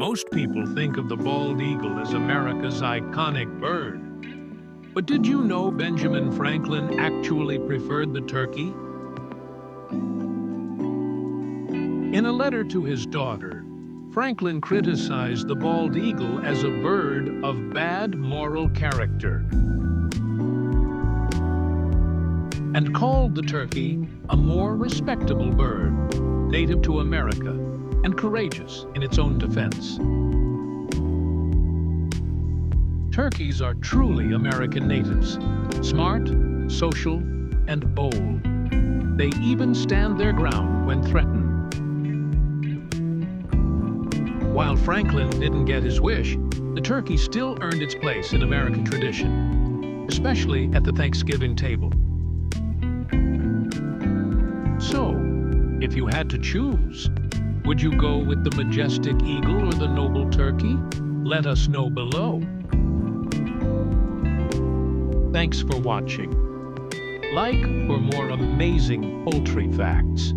Most people think of the bald eagle as America's iconic bird. But did you know Benjamin Franklin actually preferred the turkey? In a letter to his daughter, Franklin criticized the bald eagle as a bird of bad moral character and called the turkey a more respectable bird, native to America and courageous in its own defense. Turkeys are truly American natives, smart, social, and bold. They even stand their ground when threatened. While Franklin didn't get his wish, the turkey still earned its place in American tradition, especially at the Thanksgiving table. So, if you had to choose, would you go with the majestic eagle or the noble turkey? Let us know below. Thanks for watching. Like for more amazing poultry facts.